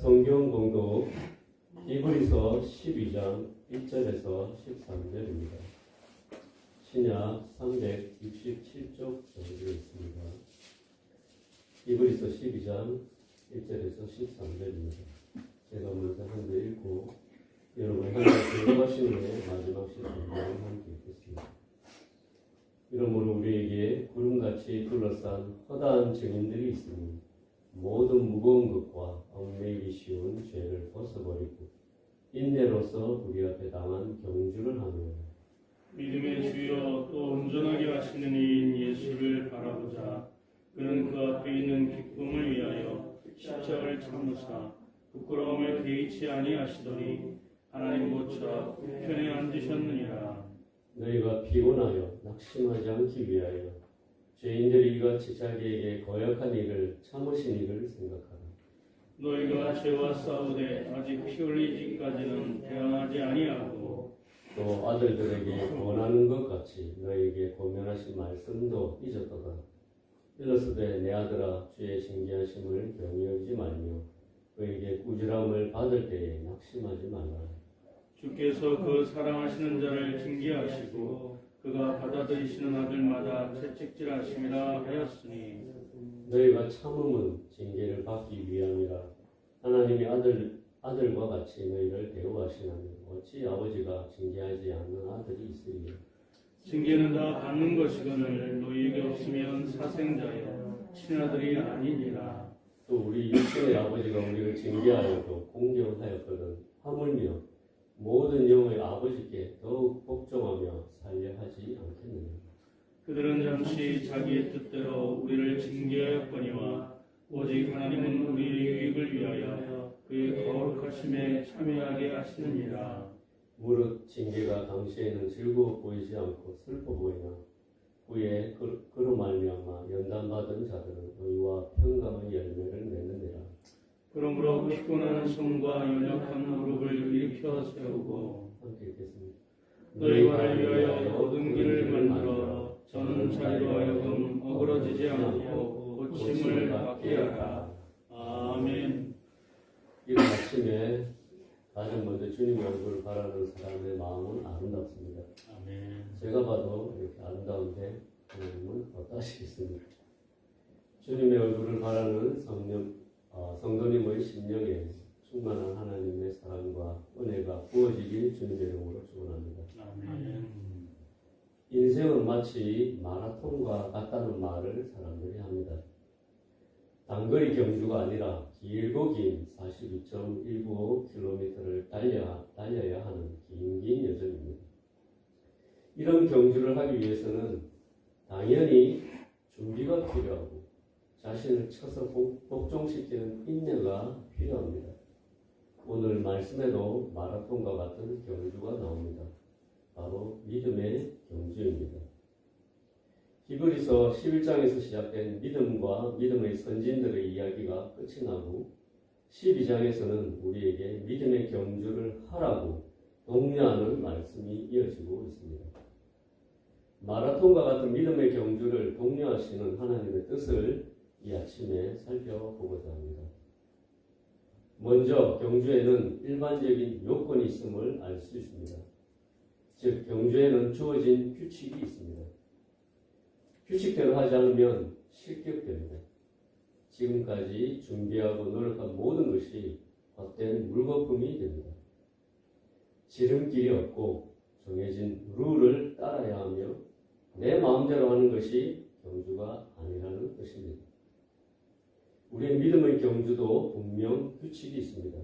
성경 공독 히브리서 12장 1절에서 13절입니다. 신약 367쪽 정리되어 있습니다. 히브리서 12장 1절에서 13절입니다. 제가 먼저 한 번 읽고 여러분 하나님 들어가신 후에 마지막 시간을 함께 읽겠습니다. 이러므로 우리에게 구름같이 둘러싼 허다한 증인들이 있으니 모든 무거운 것과 얽매이기 쉬운 죄를 벗어버리고 인내로서 우리 앞에 당한 경주를 하며 믿음의 주여 또 온전하게 하시는 이인 예수를 바라보자. 그는 그 앞에 있는 기쁨을 위하여 십자가를 참으사 부끄러움을 개의치 아니하시더니 하나님 보좌 우편에 앉으셨느니라. 너희가 피곤하여 낙심하지 않기 위하여 죄인들이 이같이 자기에게 거역한 일을 참으신 일을 생각하라. 너희가 죄와 싸우되 아직 피 흘리기까지는 대항하지 아니하고 또 아들들에게 권하는 것 같이 너희에게 고면하신 말씀도 잊었도다. 일러스되 내 아들아 주의 신기하심을 경히 여기지 말며 그에게 꾸지람을 받을 때에 낙심하지 말라. 주께서 그 사랑하시는 자를 징계하시고 그가 받아들이시는 아들마다 채찍질하심이라 하였으니 너희가 참음은 징계를 받기 위함이라. 하나님이 아들과 같이 너희를 대우하시나니 어찌 아버지가 징계하지 않는 아들이 있으리요. 징계는 다 받는 것이거늘 너희에게 없으면 사생자여 친아들이 아니니라. 또 우리 육신의 아버지가 우리를 징계하여도 공경하였거든 하물며 모든 영의 아버지께 더욱 복종하며 살려 하지 않겠느냐. 그들은 잠시 자기의 뜻대로 우리를 징계하였거니와 오직 하나님은 우리의 유익을 위하여 그의 거룩하심에 참여하게 하시느니라. 무릇 징계가 당시에는 즐거워 보이지 않고 슬퍼 보이나 후에 그로 말미암아 연단받은 자들은 의와 평강의 열매를 맺느니라. 그러므로 피곤한 손과 연약한 무릎을 일으켜 세우고 함께 읽겠습니다. 너희가 위하여 모든 길을 만들어 저는 자기로 하여금 어그러지지 않고 고침을 받게 하라. 아멘. 이런 아침에 가장 먼저 주님의 얼굴을 바라는 사람의 마음은 아름답습니다. 아멘. 제가 봐도 이렇게 아름다운데 하나님은 어떠시겠습니까? 주님의 얼굴을 바라는 성도님의 심령에 충만한 하나님의 사랑과 은혜가 부어지길 주님의 이름으로 축원합니다. 아멘. 인생은 마치 마라톤과 같다는 말을 사람들이 합니다. 단거리 경주가 아니라 길고 긴 42.195km를 달려야 하는 긴 여정입니다. 이런 경주를 하기 위해서는 당연히 준비가 필요하고 자신을 쳐서 복종시키는 인내가 필요합니다. 오늘 말씀에도 마라톤과 같은 경주가 나옵니다. 바로 믿음의 경주입니다. 히브리서 11장에서 시작된 믿음과 믿음의 선진들의 이야기가 끝이 나고 12장에서는 우리에게 믿음의 경주를 하라고 독려하는 말씀이 이어지고 있습니다. 마라톤과 같은 믿음의 경주를 독려하시는 하나님의 뜻을 이 아침에 살펴보고자 합니다. 먼저 경주에는 일반적인 요건이 있음을 알 수 있습니다. 즉 경주에는 주어진 규칙이 있습니다. 규칙대로 하지 않으면 실격됩니다. 지금까지 준비하고 노력한 모든 것이 헛된 물거품이 됩니다. 지름길이 없고 정해진 룰을 따라야 하며 내 마음대로 하는 것이 경주가 아니라는 뜻입니다. 우리의 믿음의 경주도 분명 규칙이 있습니다.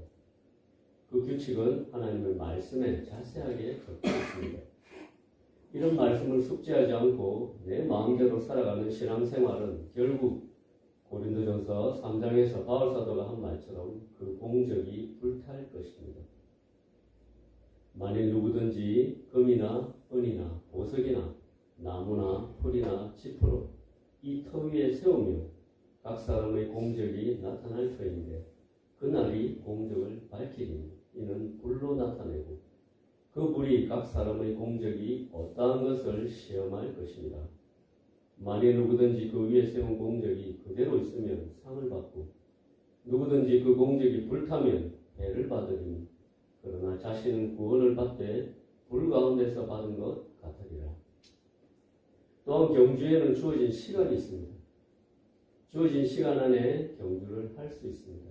그 규칙은 하나님의 말씀에 자세하게 적혀 있습니다. 이런 말씀을 숙지하지 않고 내 마음대로 살아가는 신앙생활은 결국 고린도전서 3장에서 바울사도가 한 말처럼 그 공적이 불탈 것입니다. 만일 누구든지 금이나 은이나 보석이나 나무나 풀이나 지푸로 이 터 위에 세우며 각 사람의 공적이 나타날 터인데 그날이 공적을 밝히니 이는 불로 나타내고 그 불이 각 사람의 공적이 어떠한 것을 시험할 것입니다. 만일 누구든지 그 위에 세운 공적이 그대로 있으면 상을 받고 누구든지 그 공적이 불타면 해를 받으리니 그러나 자신은 구원을 받되 불 가운데서 받은 것 같으리라. 또한 경주에는 주어진 시간이 있습니다. 주어진 시간 안에 경주를 할 수 있습니다.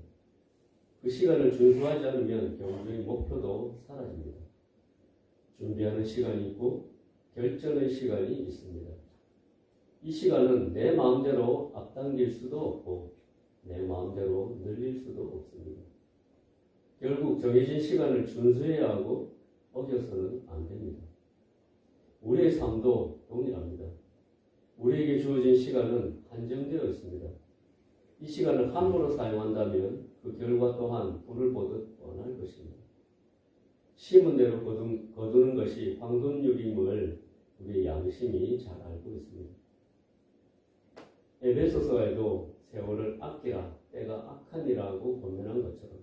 그 시간을 준수하지 않으면 경주의 목표도 사라집니다. 준비하는 시간이 있고 결정의 시간이 있습니다. 이 시간은 내 마음대로 앞당길 수도 없고 내 마음대로 늘릴 수도 없습니다. 결국 정해진 시간을 준수해야 하고 어겨서는 안 됩니다. 우리의 삶도 동일합니다. 우리에게 주어진 시간은 한정되어 있습니다. 이 시간을 함부로 사용한다면 그 결과 또한 불을 보듯 뻔할 것입니다. 심은 대로 거두는 것이 황금률임을 우리의 양심이 잘 알고 있습니다. 에베소서에도 세월을 아끼라 때가 악하니라고 권면한 것처럼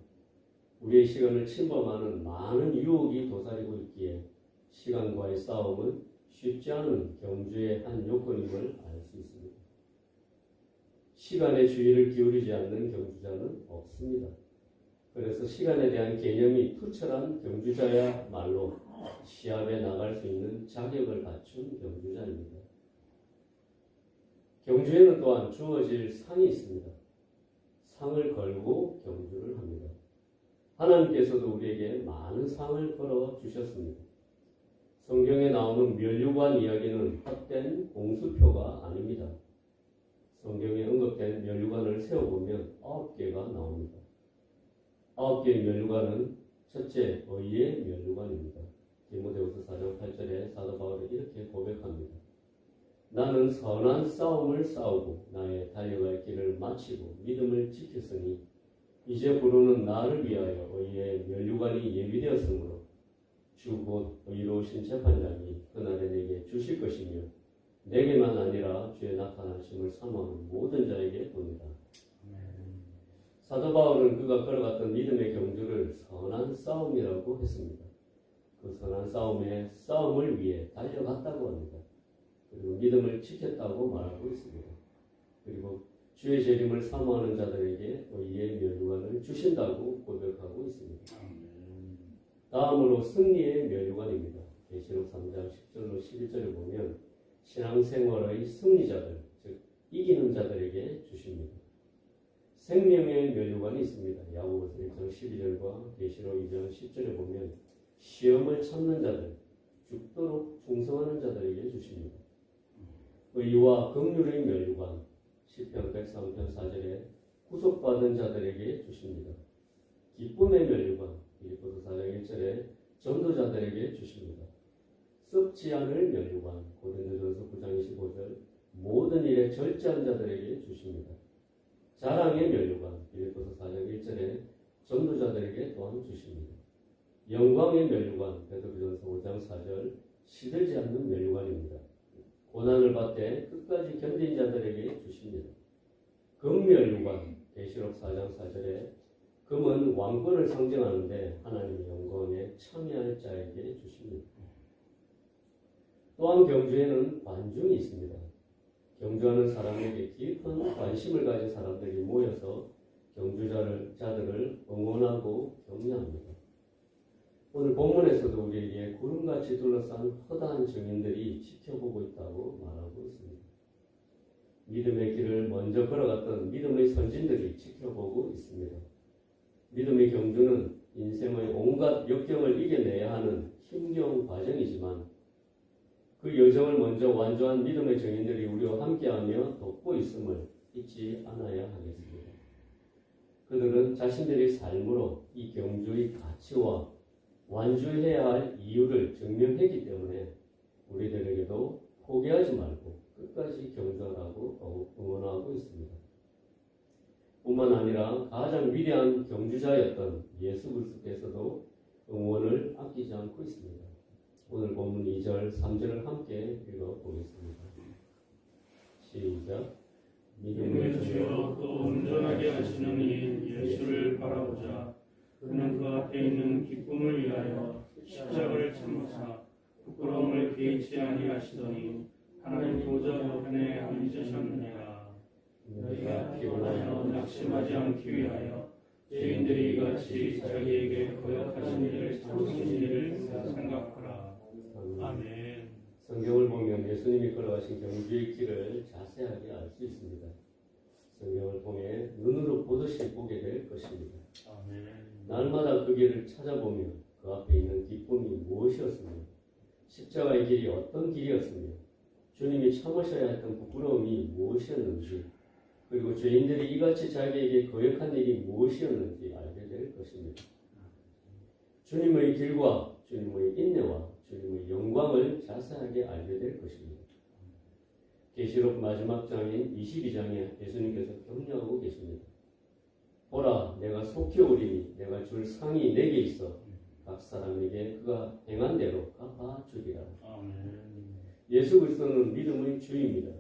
우리의 시간을 침범하는 많은 유혹이 도사리고 있기에 시간과의 싸움은 쉽지 않은 경주의 한 요건임을 알 수 있습니다. 시간에 주의를 기울이지 않는 경주자는 없습니다. 그래서 시간에 대한 개념이 투철한 경주자야말로 시합에 나갈 수 있는 자격을 갖춘 경주자입니다. 경주에는 또한 주어질 상이 있습니다. 상을 걸고 경주를 합니다. 하나님께서도 우리에게 많은 상을 걸어 주셨습니다. 성경에 나오는 면류관 이야기는 헛된 공수표가 아닙니다. 성경에 언급된 면류관을 세어보면 9개가 나옵니다. 9개의 면류관은 첫째, 의의 면류관입니다. 디모데후서 4장 8절에 사도 바울은 이렇게 고백합니다. 나는 선한 싸움을 싸우고 나의 달려갈 길을 마치고 믿음을 지켰으니 이제 부르는 나를 위하여 의의 면류관이 예비되었으므로 주 곧 의로우신 재판장이 그날에 내게 주실 것이며 내게만 아니라 주의 나타나심을 사모하는 모든 자에게 돕니다. 사도 바울은 그가 걸어갔던 믿음의 경주를 선한 싸움이라고 했습니다. 그 선한 싸움을 위해 달려갔다고 합니다. 그리고 믿음을 지켰다고 말하고 있습니다. 그리고 주의 재림을 사모하는 자들에게 의의 면류관을 주신다고 고백하고 있습니다. 다음으로 승리의 면류관입니다. 계시록 3장 10절로 11절을 보면 신앙생활의 승리자들, 즉 이기는 자들에게 주십니다. 생명의 면류관이 있습니다. 야고보서 1장 12절과 계시록 2장 10절에 보면 시험을 참는 자들, 죽도록 충성하는 자들에게 주십니다. 의와 긍휼의 면류관, 시편 103편 4절에 구속받은 자들에게 주십니다. 기쁨의 면류관, 빌립보서 4장 1절에 전도자들에게 주십니다. 썩지 않을 면류관, 고린도전서 9장 25절 모든 일에 절제한 자들에게 주십니다. 자랑의 면류관, 빌립보서 4장 1절에 전도자들에게 또한 주십니다. 영광의 면류관, 베드로전서 5장 4절 시들지 않는 면류관입니다. 고난을 받되 끝까지 견딘 자들에게 주십니다. 금면류관, 계시록 4장 4절에 금은 왕권을 상징하는데 하나님의 영광에 참여할 자에게 주십니다. 또한 경주에는 관중이 있습니다. 경주하는 사람에게 깊은 관심을 가진 사람들이 모여서 경주자들을 응원하고 격려합니다. 오늘 본문에서도 우리에게 구름같이 둘러싼 허다한 증인들이 지켜보고 있다고 말하고 있습니다. 믿음의 길을 먼저 걸어갔던 믿음의 선진들이 지켜보고 있습니다. 믿음의 경주는 인생의 온갖 역경을 이겨내야 하는 힘겨운 과정이지만 그 여정을 먼저 완주한 믿음의 증인들이 우리와 함께하며 돕고 있음을 잊지 않아야 하겠습니다. 그들은 자신들의 삶으로 이 경주의 가치와 완주해야 할 이유를 증명했기 때문에 우리들에게도 포기하지 말고 끝까지 경주하라고 응원하고 있습니다. 뿐만 아니라 가장 위대한 경주자였던 예수 그리스도께서도 응원을 아끼지 않고 있습니다. 오늘 본문 2절, 3절을 함께 읽어보겠습니다. 시작. 믿음의 주여 또 온전하게 하시는 이 예수를 바라보자. 그는 그 앞에 있는 기쁨을 위하여 십자가를 참으사 부끄러움을 개의치 아니하시더니 하나님 보좌 우편에 앉으셨느니라. 너희가 피곤하여 낙심하지 않기 위하여 죄인들이 같이 자기에게 거역하신 일을 참으신 일을 생각하라. 아멘. 성경을 보면 예수님이 걸어가신 경주의 길을 자세하게 알 수 있습니다. 성경을 통해 눈으로 보듯이 보게 될 것입니다. 아멘. 날마다 그 길을 찾아보며 그 앞에 있는 기쁨이 무엇이었으며 십자가의 길이 어떤 길이었으며 주님이 참으셔야 했던 부끄러움이 무엇이었는지 그리고 죄인들이 이같이 자기에게 거역한 일이 무엇이었는지 알게 될 것입니다. 주님의 길과 주님의 인내와 주님의 영광을 자세하게 알게 될 것입니다. 계시록 마지막 장인 22장에 예수님께서 격려하고 계십니다. 보라, 내가 속히 오리니 내가 줄 상이 내게 있어 각 사람에게 그가 행한 대로 갚아주리라. 아멘. 예수 그리스도는 믿음의 주입니다.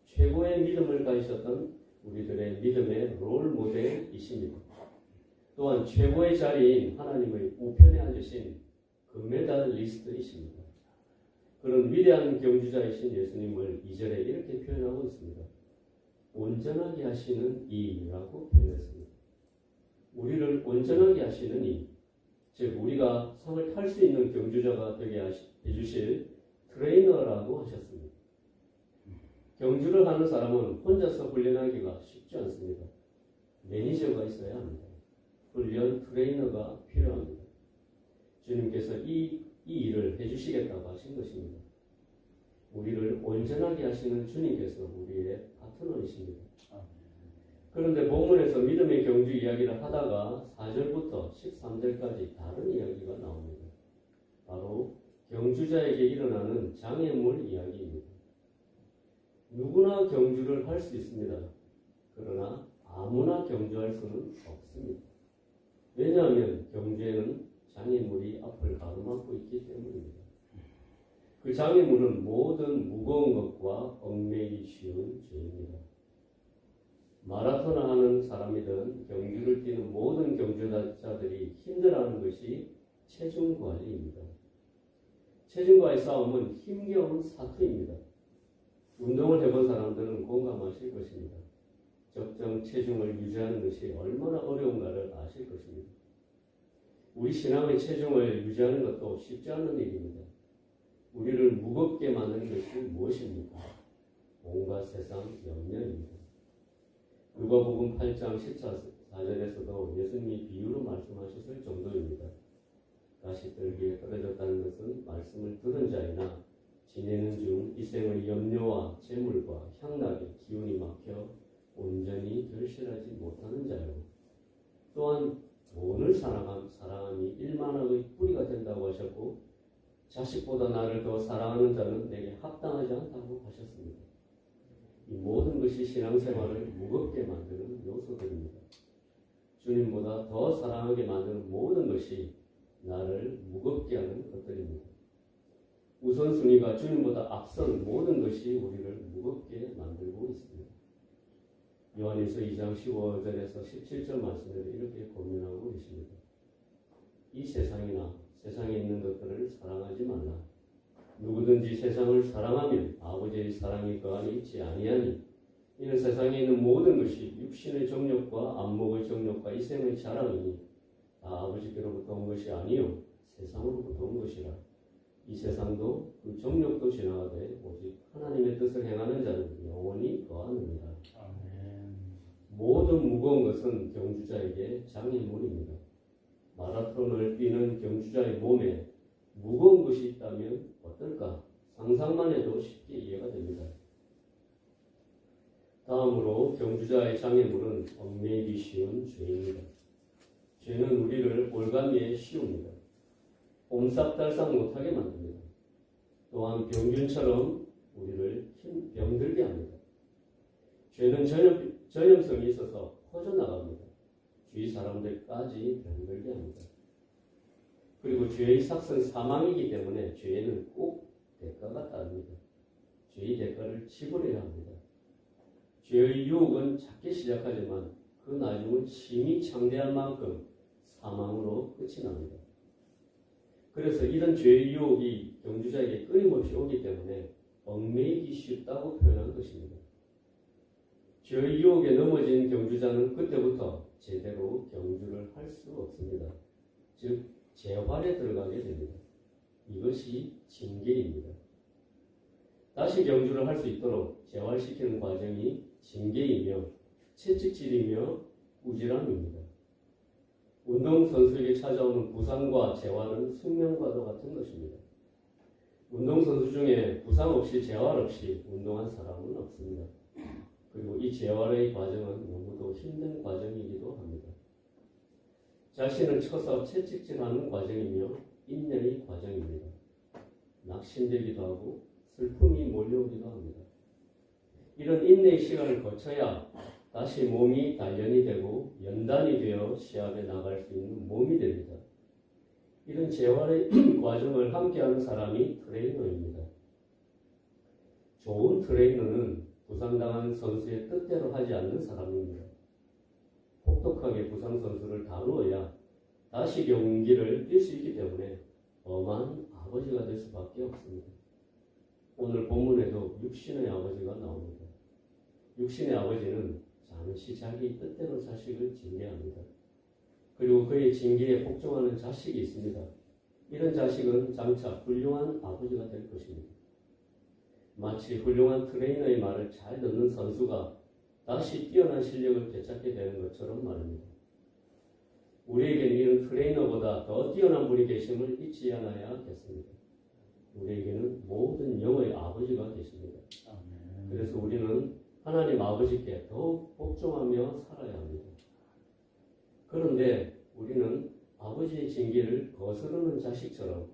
최고의 믿음을 가지셨던 우리들의 믿음의 롤 모델이십니다. 또한 최고의 자리인 하나님의 우편에 앉으신 금메달리스트이십니다. 그런 위대한 경주자이신 예수님을 2절에 이렇게 표현하고 있습니다. 온전하게 하시는 이라고 표현했습니다. 우리를 온전하게 하시는 이, 즉 우리가 상을 탈 수 있는 경주자가 되게 해주실 트레이너라고 하셨습니다. 경주를 하는 사람은 혼자서 훈련하기가 쉽지 않습니다. 매니저가 있어야 합니다. 훈련 트레이너가 필요합니다. 주님께서 이 일을 해주시겠다고 하신 것입니다. 우리를 온전하게 하시는 주님께서 우리의 파트너이십니다. 그런데 본문에서 믿음의 경주 이야기를 하다가 4절부터 13절까지 다른 이야기가 나옵니다. 바로 경주자에게 일어나는 장애물 이야기입니다. 누구나 경주를 할 수 있습니다. 그러나 아무나 경주할 수는 없습니다. 왜냐하면 경주에는 장애물이 앞을 가로막고 있기 때문입니다. 그 장애물은 모든 무거운 것과 얽매이기 쉬운 죄입니다. 마라톤을 하는 사람이든 경주를 뛰는 모든 경주자들이 힘들어하는 것이 체중 관리입니다. 체중과의 싸움은 힘겨운 사투입니다. 운동을 해본 사람들은 공감하실 것입니다. 적정 체중을 유지하는 것이 얼마나 어려운가를 아실 것입니다. 우리 신앙의 체중을 유지하는 것도 쉽지 않은 일입니다. 우리를 무겁게 만드는 것이 무엇입니까? 온갖 세상 염려입니다. 누가복음 8장 14절에서도 예수님이 비유로 말씀하셨을 정도입니다. 가시떨기에 떨어졌다는 것은 말씀을 들은 자이나 지내는 중 이 생의 염려와 재물과 향락에 기운이 막혀 온전히 결실하지 못하는 자요. 또한 돈을 사랑함이 일만하의 뿌리가 된다고 하셨고 자식보다 나를 더 사랑하는 자는 내게 합당하지 않다고 하셨습니다. 이 모든 것이 신앙생활을 무겁게 만드는 요소들입니다. 주님보다 더 사랑하게 만드는 모든 것이 나를 무겁게 하는 것들입니다. 우선순위가 주님보다 앞선 모든 것이 우리를 무겁게 만들고 있습니다. 요한일서 2장 15절에서 17절 말씀을 이렇게 고민하고 계십니다. 이 세상이나 세상에 있는 것들을 사랑하지 말라. 누구든지 세상을 사랑하면 아버지의 사랑이 그 안에 있지 아니하니 이는 세상에 있는 모든 것이 육신의 정욕과 안목의 정욕과 이생의 자랑이니 다 아버지께로부터 온 것이 아니요 세상으로부터 온 것이라. 이 세상도 그 정욕도 지나가되 오직 하나님의 뜻을 행하는 자는 영원히 거하느니라. 아멘. 모든 무거운 것은 경주자에게 장애물입니다. 마라톤을 뛰는 경주자의 몸에 무거운 것이 있다면 어떨까? 상상만 해도 쉽게 이해가 됩니다. 다음으로 경주자의 장애물은 얽매이기 쉬운 죄입니다. 죄는 우리를 올가미에 씌웁니다. 옴싹달싹 못하게 만듭니다. 또한 병균처럼 우리를 병들게 합니다. 죄는 전염성이 있어서 퍼져나갑니다. 주위 사람들까지 병들게 합니다. 그리고 죄의 삭은 사망이기 때문에 죄에는 꼭 대가가 따릅니다. 죄의 대가를 지불해야 합니다. 죄의 유혹은 작게 시작하지만 그 나중은 심히 창대한 만큼 사망으로 끝이 납니다. 그래서 이런 죄의 유혹이 경주자에게 끊임없이 오기 때문에 얽매이기 쉽다고 표현한 것입니다. 죄의 유혹에 넘어진 경주자는 그때부터 제대로 경주를 할 수 없습니다. 즉 재활에 들어가게 됩니다. 이것이 징계입니다. 다시 경주를 할 수 있도록 재활시키는 과정이 징계이며 채찍질이며 꾸지람입니다. 운동선수에게 찾아오는 부상과 재활은 숙명과도 같은 것입니다. 운동선수 중에 부상 없이 재활 없이 운동한 사람은 없습니다. 그리고 이 재활의 과정은 너무도 힘든 과정이기도 합니다. 자신을 쳐서 채찍질하는 과정이며 인내의 과정입니다. 낙심되기도 하고 슬픔이 몰려오기도 합니다. 이런 인내의 시간을 거쳐야 다시 몸이 단련이 되고 연단이 되어 시합에 나갈 수 있는 몸이 됩니다. 이런 재활의 과정을 함께하는 사람이 트레이너입니다. 좋은 트레이너는 부상당한 선수의 뜻대로 하지 않는 사람입니다. 혹독하게 부상 선수를 다루어야 다시 경기를 뛸 수 있기 때문에 엄한 아버지가 될 수밖에 없습니다. 오늘 본문에도 육신의 아버지가 나옵니다. 육신의 아버지는 잠시 자기 뜻대로 자식을 징계합니다. 그리고 그의 징계에 복종하는 자식이 있습니다. 이런 자식은 장차 훌륭한 아버지가 될 것입니다. 마치 훌륭한 트레이너의 말을 잘 듣는 선수가 다시 뛰어난 실력을 되찾게 되는 것처럼 말입니다. 우리에게는 이런 트레이너보다 더 뛰어난 분이 계심을 잊지 않아야겠습니다. 우리에게는 모든 영의 아버지가 계십니다. 그래서 우리는 하나님 아버지께 더욱 복종하며 살아야 합니다. 그런데 우리는 아버지의 징계를 거스르는 자식처럼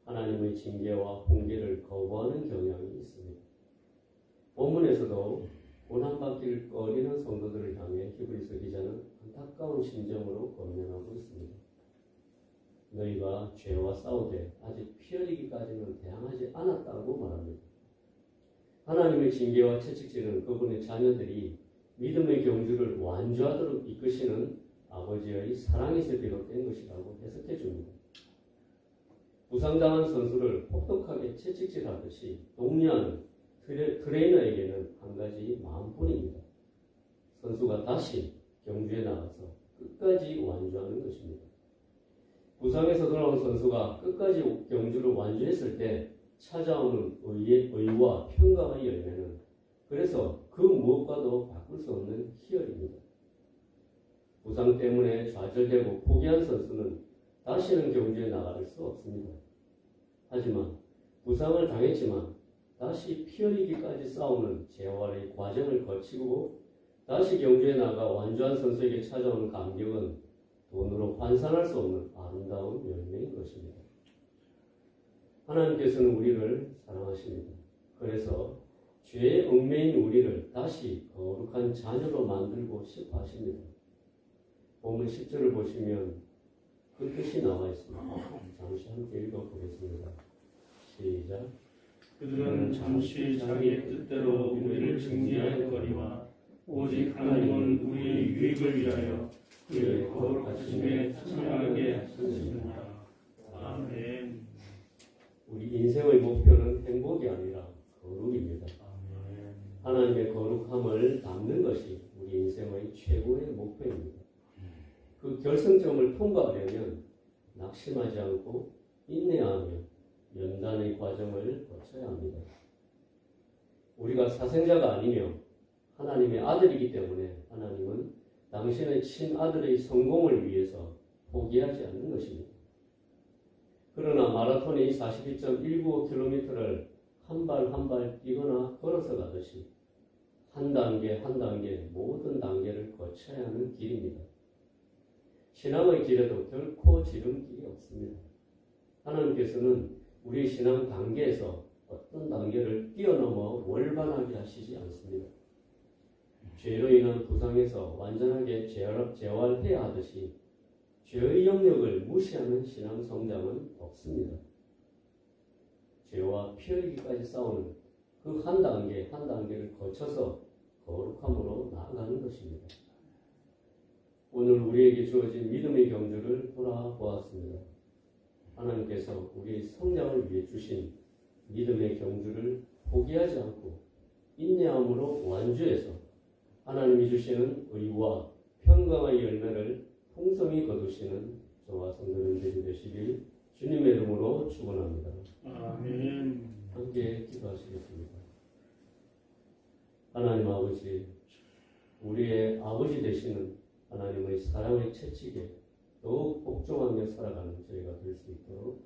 하나님의 징계와 훈계를 거부하는 경향이 있습니다. 본문에서도 고난받기를 꺼리는 성도들을 향해 히브리서 기자는 안타까운 심정으로 권면하고 있습니다. 너희가 죄와 싸우되 아직 피 흘리기까지는 대항하지 않았다고 말합니다. 하나님의 징계와 채찍질은 그분의 자녀들이 믿음의 경주를 완주하도록 이끄시는 아버지의 사랑에서 비롯된 것이라고 해석해 줍니다. 부상당한 선수를 혹독하게 채찍질하듯이 독려하는 트레이너에게는 한 가지 마음뿐입니다. 선수가 다시 경주에 나가서 끝까지 완주하는 것입니다. 부상에서 돌아온 선수가 끝까지 경주를 완주했을 때 찾아오는 의와 평강의 열매는 그래서 그 무엇과도 바꿀 수 없는 희열입니다. 부상 때문에 좌절되고 포기한 선수는 다시는 경주에 나갈 수 없습니다. 하지만 부상을 당했지만 다시 피 흘리기까지 싸우는 재활의 과정을 거치고 다시 경주에 나가 완주한 선수에게 찾아오는 감격은 돈으로 환산할 수 없는 아름다운 열매인 것입니다. 하나님께서는 우리를 사랑하십니다. 그래서 죄의 얽매인 우리를 다시 거룩한 자녀로 만들고 싶어 하십니다. 본문 10절을 보시면 그 뜻이 나와 있습니다. 잠시 함께 읽어보겠습니다. 시작. 그들은 잠시 자기의 뜻대로 우리를 징계할 거리와 오직 하나님은 우리의 유익을 위하여 그의 거룩하심에 참여하게 하시느니라. 아멘. 우리 인생의 목표는 행복이 아니라 거룩입니다. 하나님의 거룩함을 담는 것이 우리 인생의 최고의 목표입니다. 그 결승점을 통과하려면 낙심하지 않고 인내하며 연단의 과정을 거쳐야 합니다. 우리가 사생자가 아니며 하나님의 아들이기 때문에 하나님은 당신의 친아들의 성공을 위해서 포기하지 않는 것입니다. 그러나 마라톤의 42.195km를 한 발 한 발 뛰거나 걸어서 가듯이 한 단계 한 단계 모든 단계를 거쳐야 하는 길입니다. 신앙의 길에도 결코 지름길이 없습니다. 하나님께서는 우리 신앙 단계에서 어떤 단계를 뛰어넘어 월반하게 하시지 않습니다. 죄로 인한 부상에서 완전하게 재활해야 하듯이 죄의 영역을 무시하는 신앙 성장은 없습니다. 죄와 피 흘리기까지 싸우는 그 한 단계 한 단계를 거쳐서 거룩함으로 나아가는 것입니다. 오늘 우리에게 주어진 믿음의 경주를 돌아보았습니다. 하나님께서 우리의 성장을 위해 주신 믿음의 경주를 포기하지 않고 인내함으로 완주해서 하나님이 주시는 의와 평강의 열매를 풍성히 거두시는 저와 성도님들이 되시길 주님의 이름으로 축원합니다. 아멘. 함께 기도하시겠습니다. 하나님 아버지, 우리의 아버지 되시는 하나님의 사랑의 채찍에 더욱 복종하며 살아가는 저희가 될 수 있도록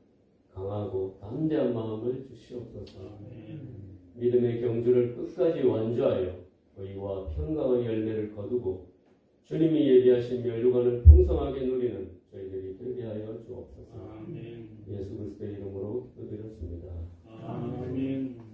강하고 담대한 마음을 주시옵소서. 아멘. 믿음의 경주를 끝까지 완주하여 의와 평강의 열매를 거두고 주님이 예비하신 멸류관을 풍성하게 누리는 저희들이 되게 하여 주옵소서. 아멘. 예수 그리스도의 이름으로 기도드렸습니다. 아멘.